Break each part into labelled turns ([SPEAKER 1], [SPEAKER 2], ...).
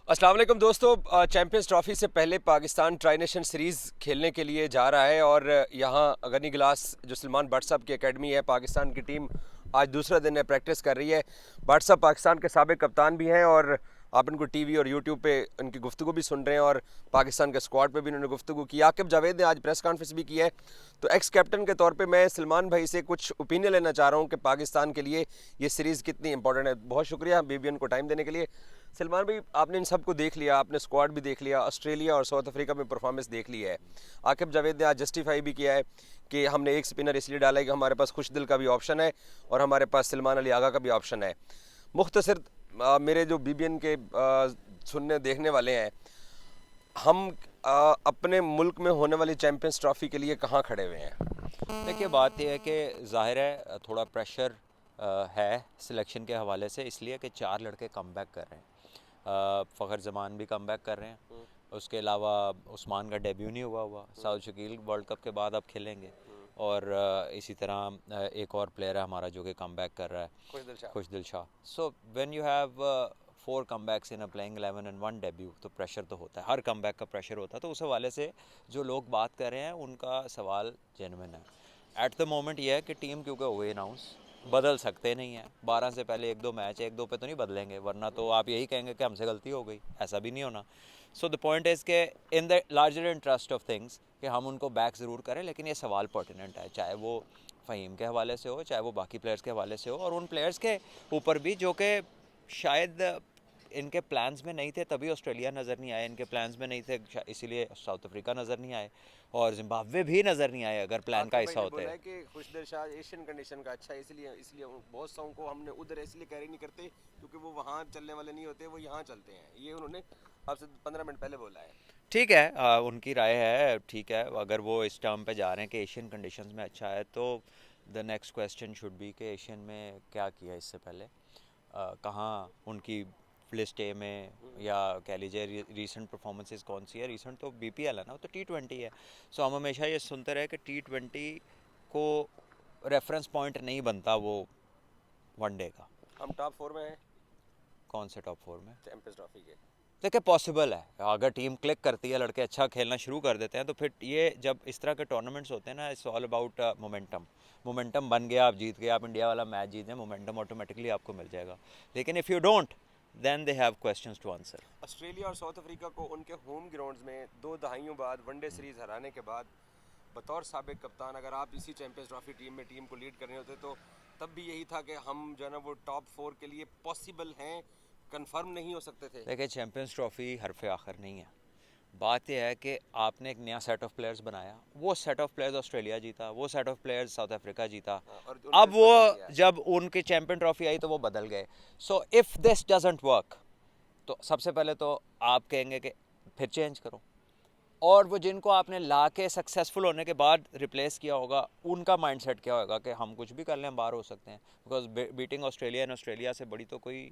[SPEAKER 1] अस्सलाम वालेकुम दोस्तों, चैंपियंस ट्रॉफी से पहले पाकिस्तान ट्राई नेशन सीरीज़ खेलने के लिए जा रहा है और यहाँ गनी गिलास जो सलमान भट्ट साहब की एकेडमी है, पाकिस्तान की टीम आज दूसरा दिन है, प्रैक्टिस कर रही है। भट्ट साहब पाकिस्तान के साबिक कप्तान भी हैं और आप इनको टीवी और यूट्यूब पे उनकी गुफ्तगू भी सुन रहे हैं और पाकिस्तान के स्क्वाड पे भी इन्होंने गुफ्तगू की। आकिब जावेद ने आज प्रेस कॉन्फ्रेंस भी की है। तो एक्स कैप्टन के तौर पे मैं सलमान भाई से कुछ ओपिनियन लेना चाह रहा हूँ कि पाकिस्तान के लिए ये सीरीज़ कितनी इंपॉर्टेंट है। बहुत शुक्रिया बीबीएन को टाइम देने के लिए। सलमान भाई, आपने इन सबको देख लिया, आपने स्क्वाड भी देख लिया, ऑस्ट्रेलिया और साउथ अफ्रीका में परफॉर्मेंस देख ली है। आकिब जावेद ने आज जस्टिफाई भी किया है कि हमने एक स्पिनर इसलिए डाला है कि हमारे पास खुशदिल का भी ऑप्शन है और हमारे पास सलमान अली आगा का भी ऑप्शन है। मुख्तसर मेरे जो बीबीएन के सुनने देखने वाले हैं, हम अपने मुल्क में होने वाली चैंपियंस ट्रॉफी के लिए कहाँ खड़े हुए हैं?
[SPEAKER 2] देखिए, बात यह है कि ज़ाहिर है थोड़ा प्रेशर है सिलेक्शन के हवाले से, इसलिए कि 4 लड़के कम बैक कर रहे हैं। फ़खर ज़मान भी कम बैक कर रहे हैं। उसके अलावा उस्मान का डेब्यू नहीं हुआ। साउद शकील वर्ल्ड कप के बाद अब खेलेंगे और इसी तरह एक और प्लेयर है हमारा जो कि कम बैक कर रहा है, Khushdil Shah. So when you have 4 comebacks in a playing 11 and 1 debut, तो प्रेशर तो होता है, हर कमबैक का प्रेशर होता है। तो उस हवाले से जो लोग बात कर रहे हैं उनका सवाल जेन्युइन है। एट द मोमेंट ये है कि टीम क्योंकि हुए अनाउंस बदल सकते नहीं हैं। 12 से पहले 1-2 मैच है, 1-2 पे तो नहीं बदलेंगे, वरना तो आप यही कहेंगे कि हमसे गलती हो गई। ऐसा भी नहीं होना। सो द पॉइंट इज़ के in the larger interest of things कि हम उनको बैक ज़रूर करें, लेकिन ये सवाल पर्टिनेंट है, चाहे वो फ़हीम के हवाले से हो, चाहे वो बाकी प्लेयर्स के हवाले से हो, और उन प्लेयर्स के ऊपर भी जो कि शायद इनके प्लान्स में नहीं थे, तभी ऑस्ट्रेलिया नज़र नहीं आए। इनके प्लान्स में नहीं थे, इसीलिए साउथ अफ्रीका नज़र नहीं आए और जिम्बाब्वे भी नज़र नहीं आए अगर प्लान का हिस्सा होते।
[SPEAKER 1] बोला है कि खुशदिल शाह एशियन कंडीशन का अच्छा है, इसलिए इसलिए बहुत सौ को हमने उधर इसलिए कैरी नहीं करते क्योंकि वो वहाँ चलने वाले नहीं होते, वो यहाँ चलते हैं। ये उन्होंने आपसे 15 मिनट पहले बोला है।
[SPEAKER 2] ठीक है, उनकी राय है, ठीक है। अगर वो इस टर्म पे जा रहे हैं कि एशियन कंडीशंस में अच्छा है, तो the next question should be कि एशियन में क्या किया इससे पहले, कहाँ उनकी लिस्ट ए में, या कह लीजिए रीसेंट परफॉर्मेंसेस कौन सी है। रीसेंट तो बीपीएल है ना, वो तो T20 है। सो हम हमेशा ये सुनते रहे कि T20 को रेफरेंस पॉइंट नहीं बनता वो वनडे का।
[SPEAKER 1] हम टॉप 4 में हैं
[SPEAKER 2] कौन से टॉप 4 में?
[SPEAKER 1] चैंपियंस ट्रॉफी के।
[SPEAKER 2] देखिए, पॉसिबल है, अगर टीम क्लिक करती है, लड़के अच्छा खेलना शुरू कर देते हैं, तो फिर ये जब इस तरह के टूर्नामेंट्स होते हैं ना, इट्स ऑल अबाउट मोमेंटम बन गया, आप जीत गए, आप इंडिया वाला मैच जीत गए, मोमेंटम ऑटोमेटिकली आपको मिल जाएगा। लेकिन if you don't, then they have questions to answer.
[SPEAKER 1] Australia और साउथ अफ्रीका को उनके होम ग्राउंड्स में 2 दहाइयों बाद वनडे सीरीज हराने के बाद, बतौर साबिक कप्तान, अगर आप इसी चैंपियंस ट्रॉफी टीम में टीम को लीड कर रहे होते तो तब भी यही था कि हम जो है ना वो टॉप 4 के लिए पॉसिबल हैं, कंफर्म नहीं हो सकते थे।
[SPEAKER 2] देखिए, चैंपियंस ट्रॉफी हरफ आखिर नहीं है। बात यह है कि आपने एक नया सेट ऑफ प्लेयर्स बनाया, वो सेट ऑफ प्लेयर्स ऑस्ट्रेलिया जीता, वो set of players south Africa जीता।
[SPEAKER 1] और
[SPEAKER 2] अब वो जब उनकी चैंपियन ट्रॉफी आई तो वो बदल गए। So if this doesn't work, तो सबसे पहले तो आप कहेंगे कि फिर चेंज करो, और वो जिनको आपने ला के सक्सेसफुल होने के बाद रिप्लेस किया होगा, उनका माइंडसेट क्या होगा कि हम कुछ भी कर लें, हम बाहर हो सकते हैं। Because beating Australia and Australia से बड़ी तो कोई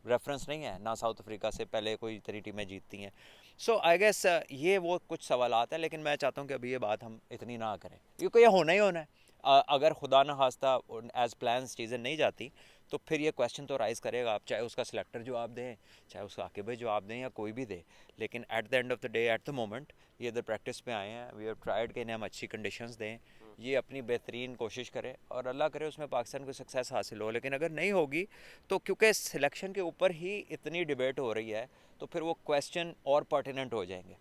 [SPEAKER 2] रेफरेंस नहीं है ना, साउथ अफ्रीका से पहले कोई इतनी टीमें जीतती हैं। सो आई गेस ये वो कुछ सवालात हैं, लेकिन मैं चाहता हूँ कि अभी ये बात हम इतनी ना करें, क्योंकि ये होना ही होना है। अगर खुदा न खास्ता एज प्लान्स चीज़ें नहीं जाती, तो फिर ये क्वेश्चन तो राइज़ करेगा, आप चाहे उसका सिलेक्टर जवाब दें, चाहे उसका आकिब भाई जवाब दें, या कोई भी दे। लेकिन at the end of the day, at the moment, ये इधर प्रैक्टिस पे आए हैं, वी हैव ट्राइड कि इन्हें हम अच्छी कंडीशंस दें, ये अपनी बेहतरीन कोशिश करें, और अल्लाह करे उसमें पाकिस्तान को सक्सेस हासिल हो। लेकिन अगर नहीं होगी, तो क्योंकि सिलेक्शन के ऊपर ही इतनी डिबेट हो रही है, तो फिर वो क्वेश्चन और पर्टिनेंट हो जाएंगे।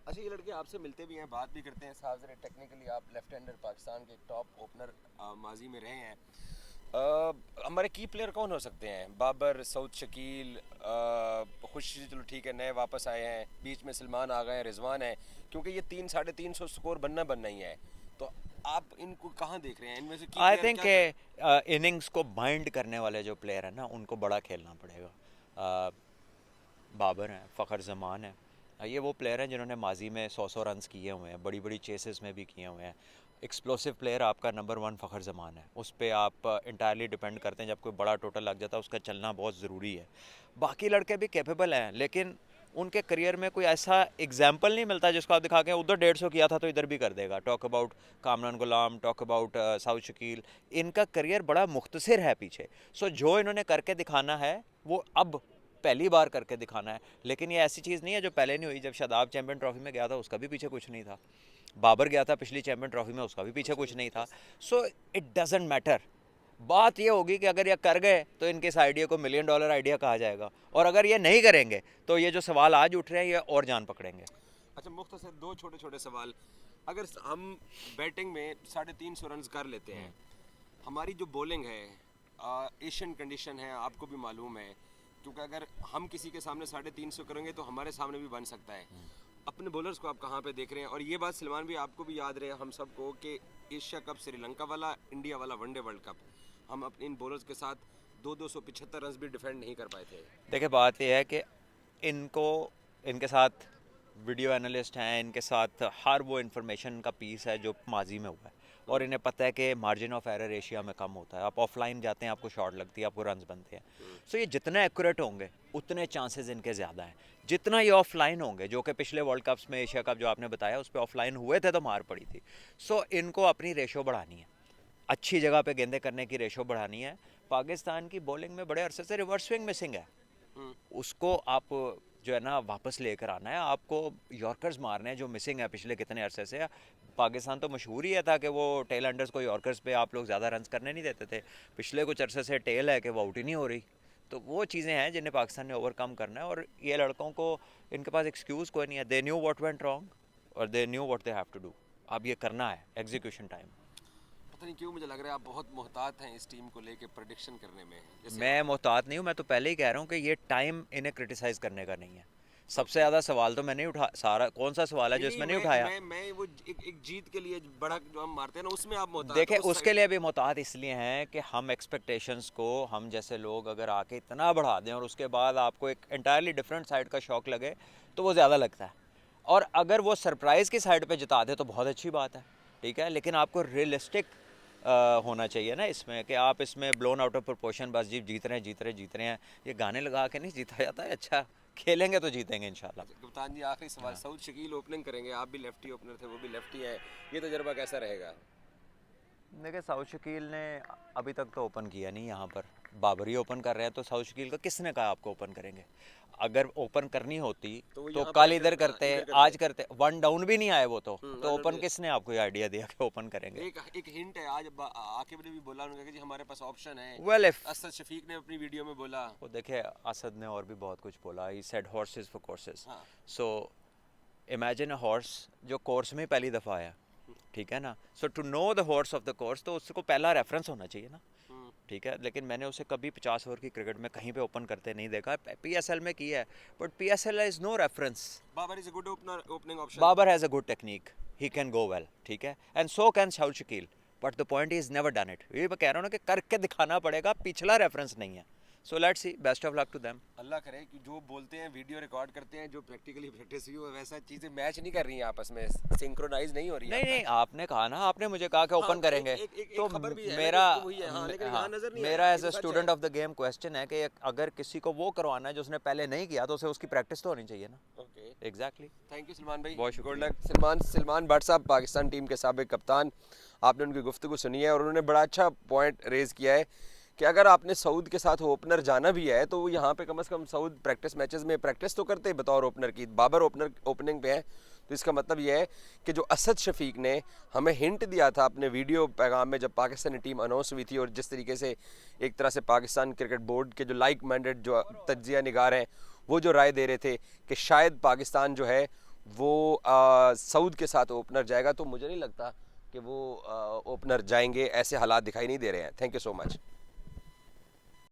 [SPEAKER 1] अच्छा, ये लड़के आपसे मिलते भी हैं, बात भी करते हैं साहब। जरा टेक्निकली आप लेफ्ट हैंडर पाकिस्तान के टॉप ओपनर माजी में रहे हैं। हमारे की प्लेयर कौन हो सकते हैं? बाबर, सऊद शकील, खुशी, चलो ठीक है, नए वापस आए हैं, बीच में सलमान आ गए हैं, रिजवान है, क्योंकि ये 300-350 स्कोर बनना ही है। तो आप इनको कहाँ देख रहे हैं? इनमें से
[SPEAKER 2] आई थिंक इनिंग्स को बाइंड करने वाले जो प्लेयर हैं ना, उनको बड़ा खेलना पड़ेगा। बाबर हैं, फ़खर ज़मान है, ये वो प्लेयर हैं जिन्होंने माजी में 100 रन्स किए हुए हैं, बड़ी बड़ी चेसेस में भी किए हुए हैं। एक्सप्लोसिव प्लेयर आपका नंबर 1 फ़खर ज़मान है, उस पर आप इंटायरली डिपेंड करते हैं। जब कोई बड़ा टोटल लग जाता है, उसका चलना बहुत ज़रूरी है। बाकी लड़के भी कैपेबल हैं, लेकिन उनके करियर में कोई ऐसा एग्जाम्पल नहीं मिलता जिसको आप दिखा के उधर 150 किया था तो इधर भी कर देगा। Talk about Kamran Ghulam, talk about Saud Shakeel, इनका करियर बड़ा मुख्तसर है पीछे। सो जो इन्होंने करके दिखाना है, वो अब पहली बार करके दिखाना है। लेकिन ये ऐसी चीज़ नहीं है जो पहले नहीं हुई। जब शादाब चैम्पियन ट्रॉफी में गया था उसका भी पीछे कुछ नहीं था, बाबर गया था पिछली चैम्पियन ट्रॉफी में उसका भी पीछे कुछ नहीं था। So it doesn't matter. बात ये होगी कि अगर ये कर गए तो इनके इस आइडिया को $1 मिलियन आइडिया कहा जाएगा, और अगर ये नहीं करेंगे तो ये जो सवाल आज उठ रहे हैं ये और जान पकड़ेंगे।
[SPEAKER 1] अच्छा, मुख्तसर दो छोटे छोटे सवाल। अगर हम बैटिंग में 350 रन कर लेते हैं, हमारी जो बॉलिंग है एशियन कंडीशन है, आपको भी मालूम है, क्योंकि अगर हम किसी के सामने 350 करेंगे तो हमारे सामने भी बन सकता है। अपने बॉलर्स को आप कहाँ पे देख रहे हैं? और ये बात सलमान भी आपको भी याद रहे हम सबको कि एशिया कप श्रीलंका वाला, इंडिया वाला वनडे वर्ल्ड कप, हम अपने इन बॉलर्स के साथ 275 रन भी डिफेंड नहीं कर पाए थे।
[SPEAKER 2] देखिए बात यह है कि इनको, इनके साथ वीडियो एनालिस्ट हैं, इनके साथ हर वो इन्फॉर्मेशन का पीस है जो माजी में हुआ है, और इन्हें पता है कि मार्जिन ऑफ एरर एशिया में कम होता है। आप ऑफलाइन जाते हैं, आपको शॉट लगती है, आपको रन्स बनते हैं। सो ये जितने एक्यूरेट होंगे उतने चांसेस इनके ज़्यादा हैं। जितना ये ऑफलाइन होंगे, जो कि पिछले वर्ल्ड कप्स में एशिया कप जो आपने बताया उस पर ऑफलाइन हुए थे तो मार पड़ी थी। सो इनको अपनी रेशो बढ़ानी है, अच्छी जगह पे गेंदे करने की रेशो बढ़ानी है। पाकिस्तान की बॉलिंग में बड़े अरसे से रिवर्स स्विंग मिसिंग है, उसको आप जो है ना वापस लेकर आना है। आपको यॉर्कर्स मारने हैं जो मिसिंग है पिछले कितने अरसे से। पाकिस्तान तो मशहूर ही है था कि वो टेल अंडर्स को यॉर्कर्स पे आप लोग ज़्यादा रन्स करने नहीं देते थे। पिछले कुछ अरसे से टेल है कि वो आउट ही नहीं हो रही। तो वो चीज़ें हैं जिन्हें पाकिस्तान ने ओवरकम करना है, और ये लड़कों को, इनके पास एक्सक्यूज़ कोई नहीं है। They knew what went wrong और they knew what they have to do. अब ये करना है, एग्जीक्यूशन टाइम।
[SPEAKER 1] पता नहीं क्यों मुझे लग रहा है आप बहुत मोहतात हैं इस टीम को लेके प्रेडिक्शन करने में। जैसे
[SPEAKER 2] मैं मोहतात नहीं हूँ, मैं तो पहले ही कह रहा हूँ कि ये टाइम इन्हें क्रिटिसाइज करने का नहीं है। सबसे ज़्यादा सवाल तो मैंने उठा, सारा कौन सा सवाल है जो इसमें नहीं उठाया?
[SPEAKER 1] मैं वो एक जीत के लिए बड़ा जो हम मारते हैं ना, उसमें आप मोहतात
[SPEAKER 2] देखें,
[SPEAKER 1] हो, उस
[SPEAKER 2] उसके लिए भी मोहतात इसलिए हैं कि हम एक्सपेक्टेशंस को, हम जैसे लोग अगर आके इतना बढ़ा दें और उसके बाद आपको एक एंटायरली डिफरेंट साइड का शौक लगे तो वो ज़्यादा लगता है। और अगर वो सरप्राइज़ की साइड पे जिता दे तो बहुत अच्छी बात है, ठीक है। लेकिन आपको रियलिस्टिक होना चाहिए ना इसमें, कि आप इसमें ब्लोन आउट ऑफ प्रोपोर्शन बस जीत रहे हैं। ये गाने लगा के नहीं जीता जाता है। अच्छा खेलेंगे तो जीतेंगे इंशाल्लाह।
[SPEAKER 1] कप्तान जी, आखिरी सवाल। सऊद शकील ओपनिंग करेंगे, आप भी लेफ्टी ओपनर थे, वो भी लेफ्टी है, ये तजुर्बा कैसा रहेगा?
[SPEAKER 2] देखिए, सऊद शकील ने अभी तक तो ओपन किया नहीं यहाँ पर, बाबर ही ओपन कर रहे हैं। तो सऊद शकील का किसने कहा आपको ओपन करेंगे? अगर ओपन करनी होती तो कल इधर करते, आज करते। वन डाउन भी नहीं आए वो तो ओपन किसने आपको ये आइडिया दिया कि ओपन करेंगे?
[SPEAKER 1] एक हिंट है, आज आकिब ने भी बोला उन्होंने कि जी हमारे पास ऑप्शन है।
[SPEAKER 2] वेल इफ
[SPEAKER 1] असद शफीक ने अपनी वीडियो में बोला,
[SPEAKER 2] वो देखे, असद ने और भी बहुत कुछ बोला। He said horses for courses. So imagine a horse जो कोर्स में पहली दफ़ा आया, ठीक है ना। So to know the horse of the course, तो उसको पहला रेफरेंस होना चाहिए ना, ठीक है। लेकिन मैंने उसे कभी 50 ओवर की क्रिकेट में कहीं पे ओपन करते नहीं देखा। पीएसएल में किया है, but PSL is no reference.
[SPEAKER 1] Babar is a good opening option.
[SPEAKER 2] Babar has a good technique, he can go well, ठीक है, and so can Saud Shakeel, but the point is never done it. ये मैं कह रहा हूँ ना कि करके दिखाना पड़ेगा, पिछला रेफरेंस नहीं है। So let's see, best of luck to them.
[SPEAKER 1] अल्लाह करे कि जो बोलते हैं वीडियो रिकॉर्ड करते हैं, जो प्रैक्टिकली प्रैक्टिस हुई हो, वैसा चीजें मैच नहीं कर रही हैं आपस में, सिंक्रोनाइज नहीं हो रही है।
[SPEAKER 2] नहीं, आपने कहा ना, आपने मुझे कहा कि ओपन करेंगे, तो मेरा as a student of the game question है कि अगर किसी को वो करवाना है जो उसने पहले नहीं किया तो उसे उसकी प्रैक्टिस तो होनी चाहिए ना।
[SPEAKER 1] Okay,
[SPEAKER 2] exactly.
[SPEAKER 1] Thank you Salman भाई,
[SPEAKER 2] बहुत
[SPEAKER 1] गुड
[SPEAKER 2] शुक्रिया।
[SPEAKER 1] लक। सलमान भट्ट साहब, पाकिस्तान टीम के साबिक कप्तान, आपने उनकी गुफ्तगू सुनी है और उन्होंने बड़ा अच्छा पॉइंट रेज किया है कि अगर आपने सऊद के साथ ओपनर जाना भी है तो यहाँ पे कम से कम सऊद प्रैक्टिस मैचेस में प्रैक्टिस तो करते हैं बतौर ओपनर की। बाबर ओपनर ओपनिंग पे है, तो इसका मतलब यह है कि जो असद शफीक ने हमें हिंट दिया था अपने वीडियो पैगाम में जब पाकिस्तानी टीम अनाउंस हुई थी, और जिस तरीके से एक तरह से पाकिस्तान क्रिकेट बोर्ड के जो लाइक माइंडेड जो तज्जिया निगार हैं वो जो राय दे रहे थे कि शायद पाकिस्तान जो है वो सऊद के साथ ओपनर जाएगा, तो मुझे नहीं लगता कि वो ओपनर जाएंगे। ऐसे हालात दिखाई नहीं दे रहे हैं। Thank you so much.